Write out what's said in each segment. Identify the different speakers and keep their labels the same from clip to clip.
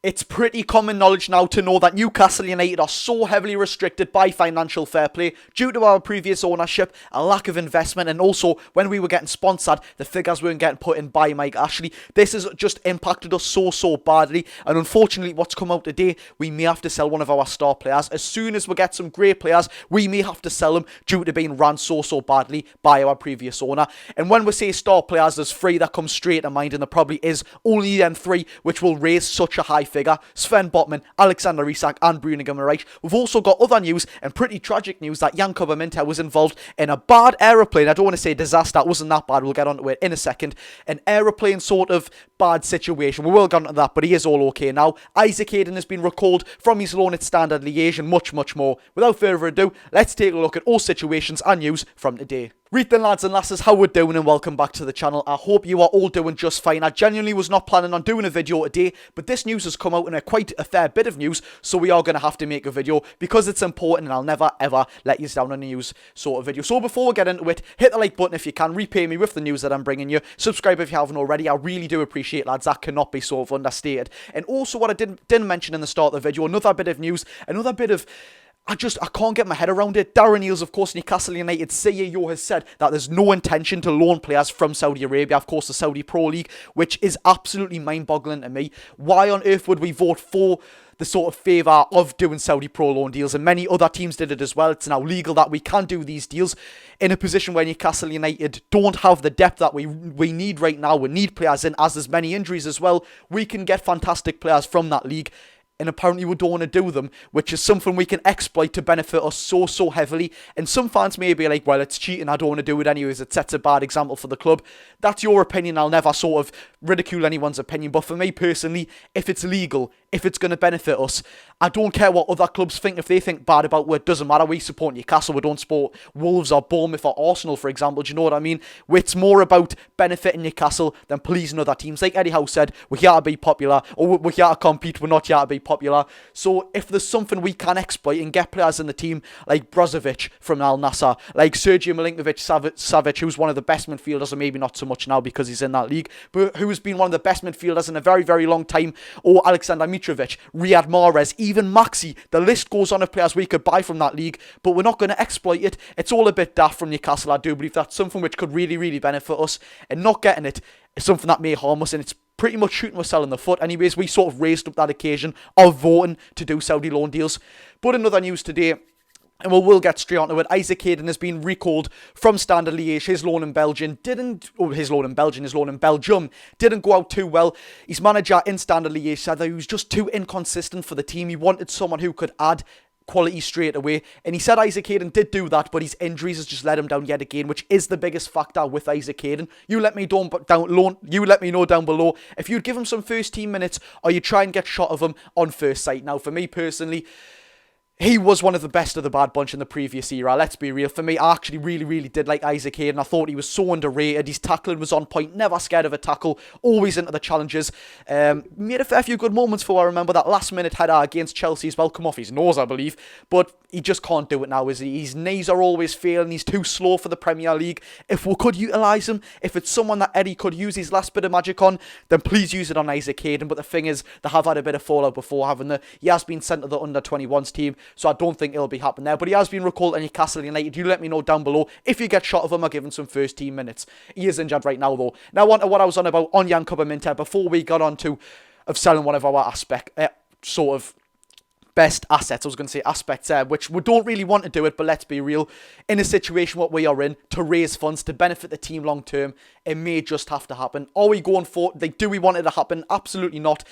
Speaker 1: It's pretty common knowledge now to know that Newcastle United are so heavily restricted by financial fair play due to our previous ownership, a lack of investment, and also when we were getting sponsored, the figures weren't getting put in by Mike Ashley. This has just impacted us so badly, and unfortunately what's come out today, we may have to sell one of our star players. As soon as we get some great players, we may have to sell them due to being run so badly by our previous owner. And when we say star players, there's three that come straight to mind, and there probably is only them three which will raise such a high figure: Sven Botman, Alexander Isak, and Bruno Guimaraes. We've also got other news, and pretty tragic news, that Jan Minter was involved in a bad aeroplane. I don't want to say disaster, it wasn't that bad, we'll get onto it in a second. An aeroplane sort of bad situation, we will get onto that, but he is all okay now. Isaac Hayden has been recalled from his loan at Standard Liège, and much more. Without further ado, let's take a look at all situations and news from today. Right then, lads and lasses, how we're doing, and welcome back to the channel. I hope you are all doing just fine. I genuinely was not planning on doing a video today, but this news has come out in quite a fair bit of news, so we are going to have to make a video because it's important, and I'll never ever let you down on a news sort of video. So before we get into it, hit the like button if you can, repay me with the news that I'm bringing you, subscribe if you haven't already. I really do appreciate, lads, that cannot be sort of understated. And also, what I didn't mention in the start of the video, another bit of news, another bit of... I can't get my head around it. Darren Eales, of course, Newcastle United CEO, has said that there's no intention to loan players from Saudi Arabia, of course, the Saudi Pro League, which is absolutely mind-boggling to me. Why on earth would we vote for the sort of favour of doing Saudi Pro loan deals? And many other teams did it as well. It's now legal that we can do these deals in a position where Newcastle United don't have the depth that we need right now. We need players in, as there's many injuries as well. We can get fantastic players from that league, and apparently we don't want to do them, which is something we can exploit to benefit us so heavily. And some fans may be like, well, it's cheating, I don't want to do it anyways, it sets a bad example for the club. That's your opinion, I'll never sort of ridicule anyone's opinion, but for me personally, if it's legal, if it's going to benefit us, I don't care what other clubs think. If they think bad about it, doesn't matter. We support Newcastle, we don't support Wolves or Bournemouth or Arsenal, for example. Do you know what I mean? It's more about benefiting Newcastle than pleasing other teams. Like Eddie Howe said, we're here to be popular, or we're here to compete, we're not here to be popular. So if there's something we can exploit and get players in the team like Brozovic from Al Nassr, like Sergio Milinkovic-Savic, who's one of the best midfielders, or maybe not so much now because he's in that league, but who's been one of the best midfielders in a very long time, or Alexander Mitrovic, Riyad Mahrez, even Maxi, the list goes on of players we could buy from that league, but we're not going to exploit it. It's all a bit daft from Newcastle. I do believe that's something which could really benefit us, and not getting it is something that may harm us, and it's pretty much shooting ourselves in the foot. Anyways, we sort of raised up that occasion of voting to do Saudi loan deals. But in other news today, and we'll get straight onto it, Isaac Hayden has been recalled from Standard Liège. His loan in Belgium didn't go out too well. His manager in Standard Liège said that he was just too inconsistent for the team. He wanted someone who could add quality straight away, and he said Isaac Hayden did do that, but his injuries has just let him down yet again, which is the biggest factor with Isaac Hayden. You let me know down below if you'd give him some first team minutes, or you try and get shot of him on first sight. Now, for me personally, he was one of the best of the bad bunch in the previous era, let's be real. For me, I actually really did like Isaac Hayden. I thought he was so underrated. His tackling was on point, never scared of a tackle, always into the challenges. Made a fair few good moments for, I remember that last minute header against Chelsea as well, come off his nose, I believe. But he just can't do it now, is he? His knees are always failing, he's too slow for the Premier League. If we could utilise him, if it's someone that Eddie could use his last bit of magic on, then please use it on Isaac Hayden. But the thing is, they have had a bit of fallout before, haven't they? He has been sent to the under-21s team, so I don't think it'll be happening there. But he has been recalled to Newcastle United. You let me know down below if you get shot of him or give him some first team minutes. He is injured right now, though. Now on to what I was on about on Jan Minter before we got on to selling one of our best assets. I was going to say aspects there, which we don't really want to do it, but let's be real. In a situation what we are in, to raise funds, to benefit the team long term, it may just have to happen. Are we going for it? Do we want it to happen? Absolutely not.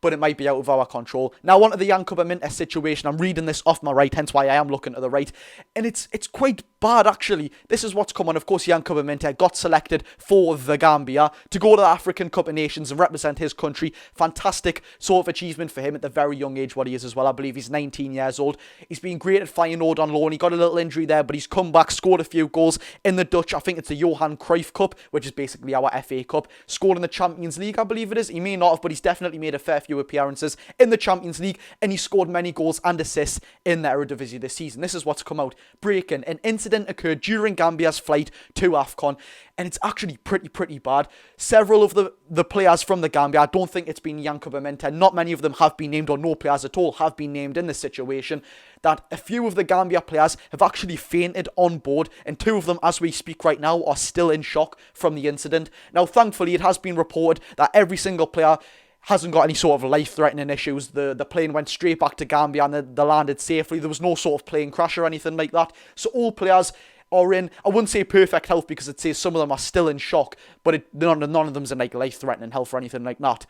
Speaker 1: But it might be out of our control. Now, on to the Jan Minter situation. I'm reading this off my right, hence why I am looking to the right. And it's quite bad, actually. This is what's come on. Of course, Jan Minter got selected for the Gambia to go to the African Cup of Nations and represent his country. Fantastic sort of achievement for him at the very young age what he is as well. I believe he's 19 years old. He's been great at Feyenoord on loan. He got a little injury there, but he's come back, scored a few goals in the Dutch. I think it's the Johan Cruyff Cup, which is basically our FA Cup. Scored in the Champions League, I believe it is. He may not have, but he's definitely made a fair few appearances in the Champions League, and he scored many goals and assists in the Eredivisie this season. This is what's come out. Breaking: an incident occurred during Gambia's flight to AFCON, and it's actually pretty bad. Several of the players from the Gambia, I don't think it's been Yankuba Minteh, not many of them have been named, or no players at all have been named in this situation, that a few of the Gambia players have actually fainted on board, and 2 of them, as we speak right now, are still in shock from the incident. Now, thankfully, it has been reported that every single player hasn't got any sort of life-threatening issues. The plane went straight back to Gambia and they landed safely. There was no sort of plane crash or anything like that. So all players are in, I wouldn't say perfect health, because it says some of them are still in shock, but none of them's in like life-threatening health or anything like that.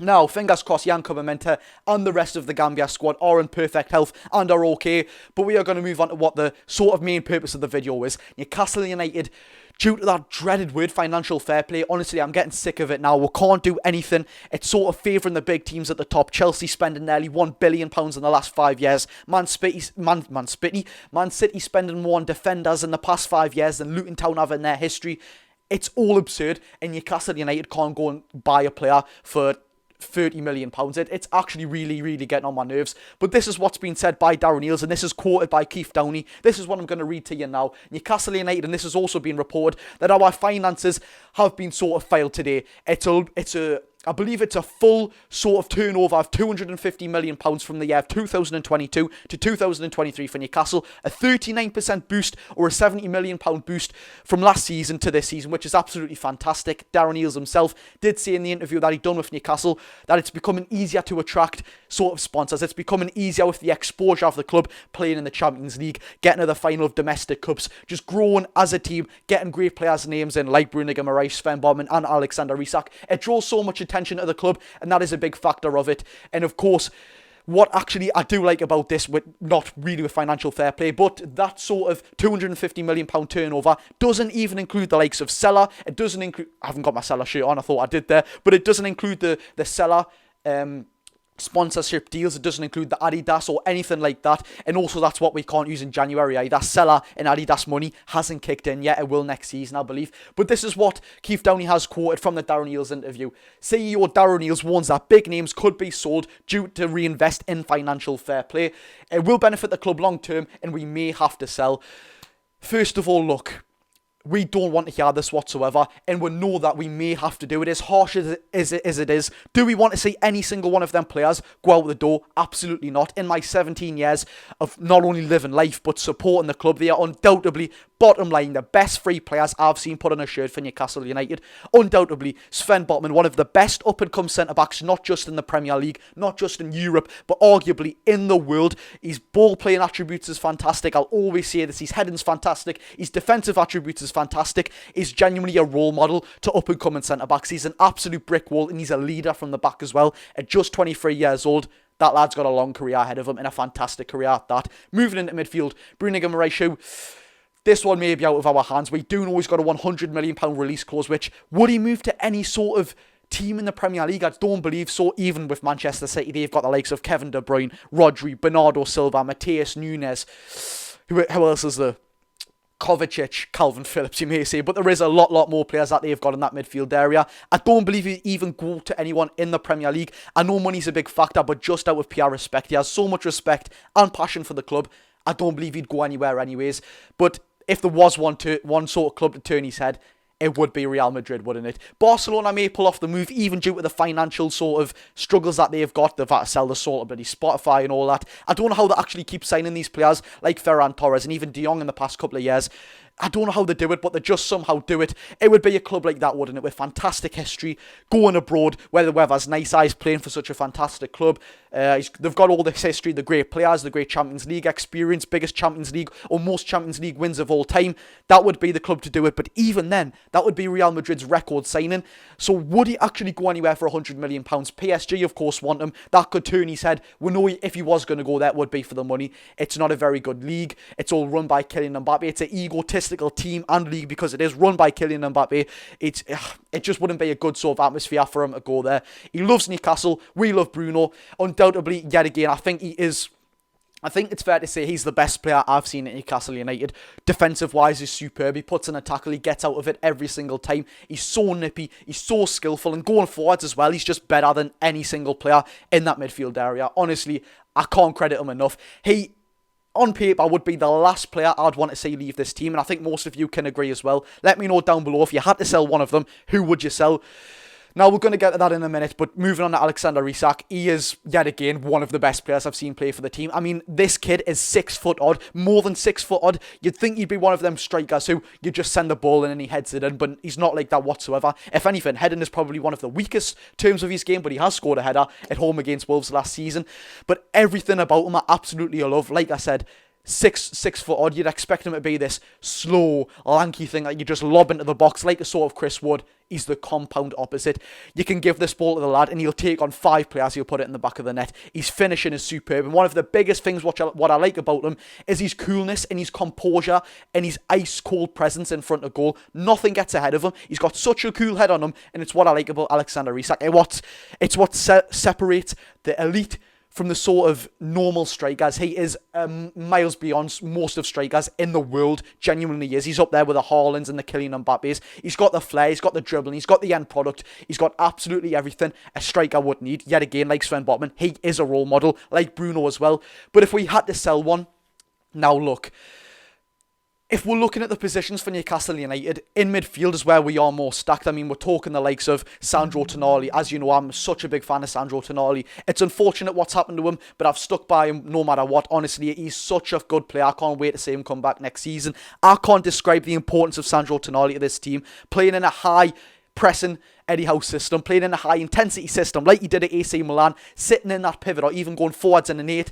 Speaker 1: Now, fingers crossed, Yankuba Minteh and the rest of the Gambia squad are in perfect health and are okay. But we are going to move on to what the sort of main purpose of the video is. Newcastle United, due to that dreaded word, financial fair play, honestly, I'm getting sick of it now. We can't do anything. It's sort of favouring the big teams at the top. Chelsea spending nearly £1 billion in the last 5 years. Man City spending more on defenders in the past 5 years than Luton Town have in their history. It's all absurd, and Newcastle United can't go and buy a player for £30 million. It's actually really getting on my nerves. But this is what's been said by Darren Eales, and this is quoted by Keith Downey. This is what I'm going to read to you now. Newcastle United, and this has also been reported, that our finances have been sort of failed today. I believe it's a full sort of turnover of £250 million from the year of 2022 to 2023 for Newcastle. A 39% boost, or a £70 million boost from last season to this season, which is absolutely fantastic. Darren Eales himself did say in the interview that he'd done with Newcastle that it's becoming easier to attract sort of sponsors. It's becoming easier with the exposure of the club playing in the Champions League, getting to the final of domestic cups, just growing as a team, getting great players' names in like Bruno Guimaraes, Sven Botman and Alexander Isak. It draws so much attention to the club, and that is a big factor of it. And of course, what actually I do like about this, with not really with financial fair play, but that sort of £250 million turnover doesn't even include the likes of Salah. It doesn't include, I haven't got my Salah shirt on, I thought I did there, but it doesn't include the Salah sponsorship deals. It doesn't include the Adidas or anything like that, and also that's what we can't use in January either. Salah and Adidas money hasn't kicked in yet. It will next season, I believe. But this is what Keith Downey has quoted from the Darren Eales interview. CEO Darren Eales warns that big names could be sold due to reinvest in financial fair play. It will benefit the club long term, and we may have to sell. First of all, look, we don't want to hear this whatsoever, and we know that we may have to do it. As harsh as it is, do we want to see any single one of them players go out the door? Absolutely not. In my 17 years of not only living life but supporting the club, they are undoubtedly, bottom line, the best 3 players I've seen put on a shirt for Newcastle United. Undoubtedly, Sven Botman, one of the best up-and-come centre-backs, not just in the Premier League, not just in Europe, but arguably in the world. His ball-playing attributes is fantastic. I'll always say this. His heading's fantastic. His defensive attributes is fantastic. He's genuinely a role model to up-and-coming centre-backs. He's an absolute brick wall, and he's a leader from the back as well. At just 23 years old, that lad's got a long career ahead of him, and a fantastic career at that. Moving into midfield, Bruno Guimaraes, this one may be out of our hands. We do know he's got a £100 million release clause, which, would he move to any sort of team in the Premier League? I don't believe so. Even with Manchester City, they've got the likes of Kevin De Bruyne, Rodri, Bernardo Silva, Mateus Nunes. Who else is there? Kovacic, Calvin Phillips, you may say, but there is a lot more players that they've got in that midfield area. I don't believe he even go to anyone in the Premier League. I know money's a big factor, but just out of pure respect, he has so much respect and passion for the club. I don't believe he'd go anywhere anyways. But if there was one sort of club to turn his head, it would be Real Madrid, wouldn't it? Barcelona may pull off the move, even due to the financial sort of struggles that they've got. They've had to sell the sort of bloody Spotify and all that. I don't know how they actually keep signing these players like Ferran Torres and even De Jong in the past couple of years. I don't know how they do it, but they just somehow do it. It would be a club like that, wouldn't it? With fantastic history, going abroad, where the weather's nice, eyes playing for such a fantastic club. They've got all this history, the great players, the great Champions League experience, biggest Champions League or most Champions League wins of all time. That would be the club to do it. But even then, that would be Real Madrid's record signing. So would he actually go anywhere for £100 million? PSG, of course, want him. That could turn his head. We know if he was going to go there, it would be for the money. It's not a very good league. It's all run by Kylian Mbappe. It's an egotistical team and league because it is run by Kylian Mbappe. It just wouldn't be a good sort of atmosphere for him to go there. He loves Newcastle. We love Bruno. Undoubtedly, yet again, I think he is I think it's fair to say he's the best player I've seen at Newcastle United. Defensive-wise, he's superb. He puts in a tackle, he gets out of it every single time. He's so nippy, he's so skillful, and going forwards as well, he's just better than any single player in that midfield area. Honestly, I can't credit him enough. He, on paper, would be the last player I'd want to see leave this team, and I think most of you can agree as well. Let me know down below, if you had to sell one of them, who would you sell? Now, we're going to get to that in a minute, but moving on to Alexander Isak, he is, yet again, one of the best players I've seen play for the team. I mean, this kid is 6 foot odd, more than 6 foot odd. You'd think he'd be one of them strikers who you just send the ball in and he heads it in, but he's not like that whatsoever. If anything, heading is probably one of the weakest terms of his game, but he has scored a header at home against Wolves last season. But everything about him I absolutely love. Like I said, six foot odd, you'd expect him to be this slow, lanky thing that you just lob into the box like a sort of Chris Wood. He's the compound opposite. You can give this ball to the lad and he'll take on 5 players, he'll put it in the back of the net. His finishing is superb, and one of the biggest things what I like about him is his coolness and his composure and his ice cold presence in front of goal. Nothing gets ahead of him. He's got such a cool head on him, and it's what I like about Alexander Isak. It's what separates the elite from the sort of normal strikers. He is miles beyond most of strikers in the world. Genuinely is. He's up there with the Haalands and the Kylian Mbappes. He's got the flair, he's got the dribbling, he's got the end product, he's got absolutely everything a striker would need. Yet again, like Sven Botman, he is a role model, like Bruno as well. But if we had to sell one, now look, if we're looking at the positions for Newcastle United, in midfield is where we are more stacked. I mean, we're talking the likes of Sandro Tonali. As you know, I'm such a big fan of Sandro Tonali. It's unfortunate what's happened to him, but I've stuck by him no matter what. Honestly, he's such a good player. I can't wait to see him come back next season. I can't describe the importance of Sandro Tonali to this team. Playing in a high pressing Eddie Howe system, playing in a high intensity system like he did at AC Milan, sitting in that pivot or even going forwards in an 8.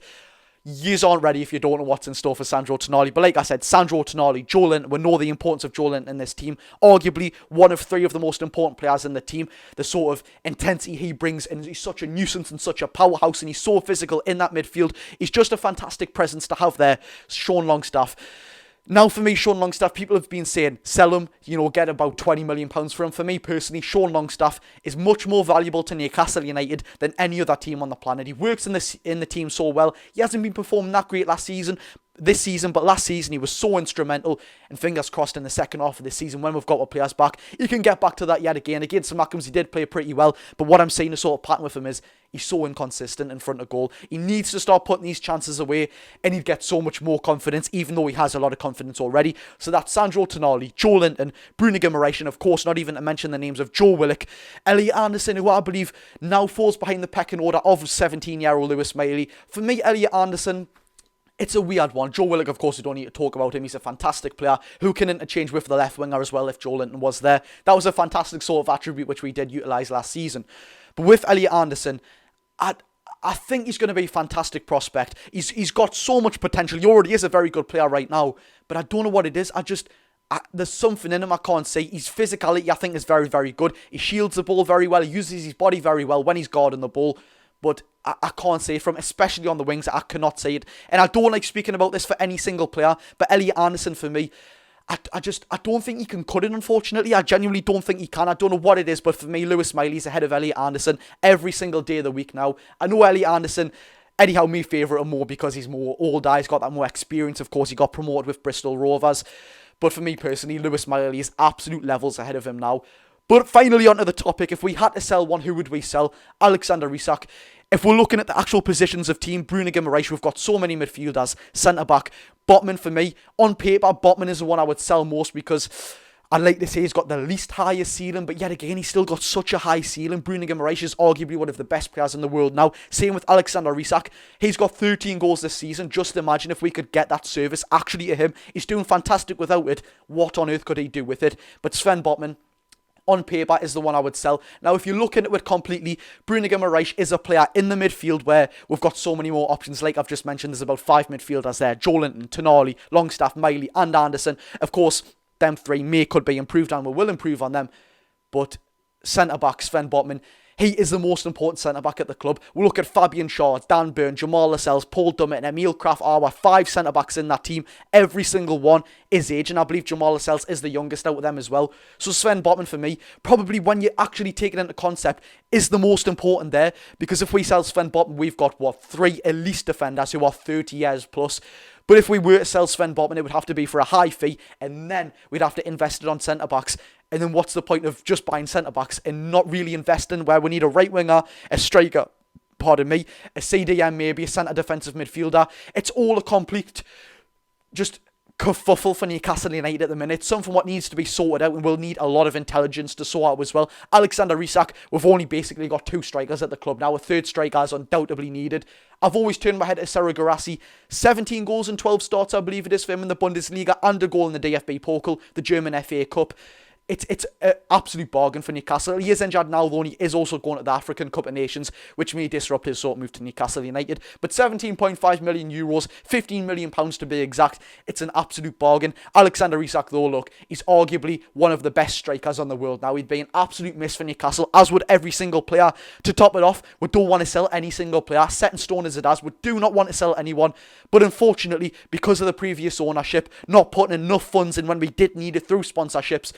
Speaker 1: Yous aren't ready if you don't know what's in store for Sandro Tonali. But like I said, Sandro Tonali, Joelinton, we know the importance of Joelinton in this team. Arguably one of 3 of the most important players in the team. The sort of intensity he brings, and he's such a nuisance and such a powerhouse, and he's so physical in that midfield. He's just a fantastic presence to have there. Sean Longstaff. Now for me, Sean Longstaff, people have been saying, sell him, get about £20 million for him. For me personally, Sean Longstaff is much more valuable to Newcastle United than any other team on the planet. He works in the team so well. He hasn't been performing that great this season, but last season he was so instrumental, and fingers crossed in the second half of this season when we've got our players back, he can get back to that yet again. Against the Mackhams he did play pretty well, but what I'm saying, the sort of pattern with him is he's so inconsistent in front of goal. He needs to start putting these chances away, and he'd get so much more confidence, even though he has a lot of confidence already. So that's Sandro Tonali, Joelinton, Bruno Guimaraes, and of course not even to mention the names of Joe Willock, Elliot Anderson, who I believe now falls behind the pecking order of 17-year-old Lewis Miley. For me, Elliot Anderson, it's a weird one. Joe Willock, of course, we don't need to talk about him. He's a fantastic player who can interchange with the left winger as well if Joelinton was there. That was a fantastic sort of attribute which we did utilise last season. But with Elliot Anderson, I think he's going to be a fantastic prospect. He's got so much potential. He already is a very good player right now, but I don't know what it is. There's something in him I can't see. His physicality, I think, is very, very good. He shields the ball very well. He uses his body very well when he's guarding the ball. But I can't say it from, especially on the wings. I cannot say it. And I don't like speaking about this for any single player. But Elliot Anderson, for me, I don't think he can cut it, unfortunately. I genuinely don't think he can. I don't know what it is. But for me, Lewis Miley's ahead of Elliot Anderson every single day of the week now. I know Elliot Anderson, anyhow, me favourite him more because he's more older. He's got that more experience. Of course, he got promoted with Bristol Rovers. But for me personally, Lewis Miley is absolute levels ahead of him now. But finally, onto the topic. If we had to sell one, who would we sell? Alexander Isak. If we're looking at the actual positions of team, Bruno Guimaraes, we've got so many midfielders, centre-back. Botman, for me, on paper, Botman is the one I would sell most because I'd like to say he's got the least highest ceiling, but yet again, he's still got such a high ceiling. Bruno Guimaraes is arguably one of the best players in the world now. Same with Alexander Isak. He's got 13 goals this season. Just imagine if we could get that service actually to him. He's doing fantastic without it. What on earth could he do with it? But Sven Botman, on paper, is the one I would sell. Now, if you look into it completely, Bruno Guimaraes is a player in the midfield where we've got so many more options. Like I've just mentioned, there's about 5 midfielders there. Joelinton, Tonali, Longstaff, Miley and Anderson. Of course, them 3 could be improved and we will improve on them. But centre-back Sven Botman, He is the most important centre-back at the club. We'll look at Fabian Shaw, Dan Burn, Jamal Lascelles, Paul Dummett and Emil Kraft, our 5 centre-backs in that team. Every single one is aging. I believe Jamal Lascelles is the youngest out of them as well. So Sven Botman, for me, probably when you actually take it into concept, is the most important there. Because if we sell Sven Botman, we've got, 3 elite defenders who are 30 years plus. But if we were to sell Sven Botman, it would have to be for a high fee, and then we'd have to invest it on centre-backs. And then what's the point of just buying centre-backs and not really investing where we need a right winger, a striker, a CDM maybe, a centre defensive midfielder. It's all a complete just kerfuffle for Newcastle United at the minute. Something what needs to be sorted out and will need a lot of intelligence to sort out as well. Alexander Isak, we've only basically got 2 strikers at the club now. A third striker is undoubtedly needed. I've always turned my head to Sergio Guirassy. 17 goals in 12 starts, I believe it is, for him in the Bundesliga, and a goal in the DFB Pokal, the German FA Cup. It's an absolute bargain for Newcastle. He is injured now, though, and he is also going to the African Cup of Nations, which may disrupt his sort of move to Newcastle United. But 17.5 million euros, £15 million to be exact. It's an absolute bargain. Alexander Isak, though, look, he's arguably one of the best strikers on the world now. He'd be an absolute miss for Newcastle, as would every single player. To top it off, we don't want to sell any single player, set in stone as it is. We do not want to sell anyone. But unfortunately, because of the previous ownership, not putting enough funds in when we did need it through sponsorships,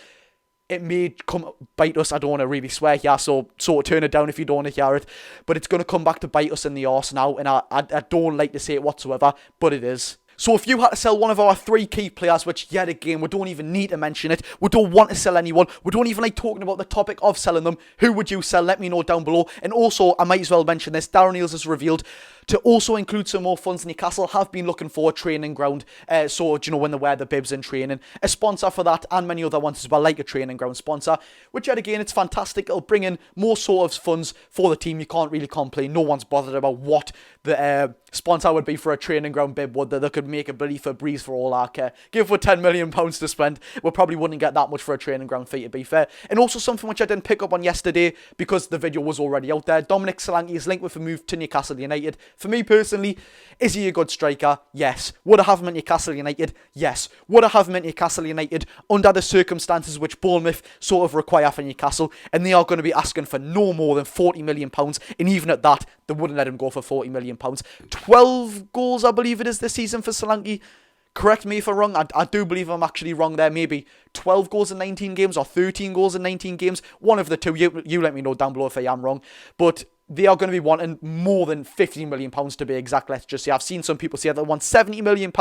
Speaker 1: it may come bite us. I don't want to really swear here, so sort of turn it down if you don't want to hear it. But it's going to come back to bite us in the arse now, and I don't like to say it whatsoever, but it is. So if you had to sell one of our 3 key players, which yet again, we don't even need to mention it, we don't want to sell anyone, we don't even like talking about the topic of selling them, who would you sell? Let me know down below. And also, I might as well mention this, Darren Eales has revealed to also include some more funds. Newcastle have been looking for a training ground, so, when they wear the bibs in training. A sponsor for that, and many other ones as well, like a training ground sponsor, which yet again, it's fantastic. It'll bring in more sort of funds for the team. You can't really complain. No one's bothered about what the sponsor would be for a training ground bib, would they? They could make a bloody Febreze for all our care. Give for £10 million to spend, we probably wouldn't get that much for a training ground fee, to be fair. And also something which I didn't pick up on yesterday, because the video was already out there, Dominic Solanke is linked with a move to Newcastle United. For me personally, is he a good striker? Yes. Would I have him at Newcastle United? Yes. Would I have him at Newcastle United under the circumstances which Bournemouth sort of require for Newcastle? And they are going to be asking for no more than £40 million. And even at that, they wouldn't let him go for £40 million. 12 goals, I believe it is, this season for Solanke. Correct me if I'm wrong. I do believe I'm actually wrong there. Maybe 12 goals in 19 games or 13 goals in 19 games. One of the two. You let me know down below if I am wrong. But they are going to be wanting more than £50 million to be exact. Let's just say. I've seen some people say they want £70 million.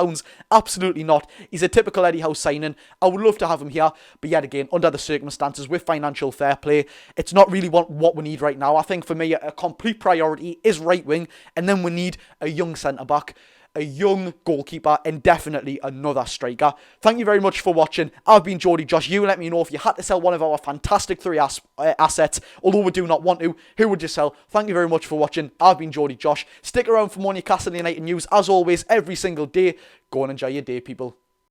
Speaker 1: Absolutely not. He's a typical Eddie Howe signing. I would love to have him here. But yet again, under the circumstances, with financial fair play, it's not really what we need right now. I think for me, a complete priority is right wing. And then we need a young centre-back, a young goalkeeper, and definitely another striker. Thank you very much for watching. I've been Geordie Josh. You let me know if you had to sell one of our fantastic 3 assets, although we do not want to. Who would you sell? Thank you very much for watching. I've been Geordie Josh. Stick around for more Newcastle United news, as always, every single day. Go and enjoy your day, people.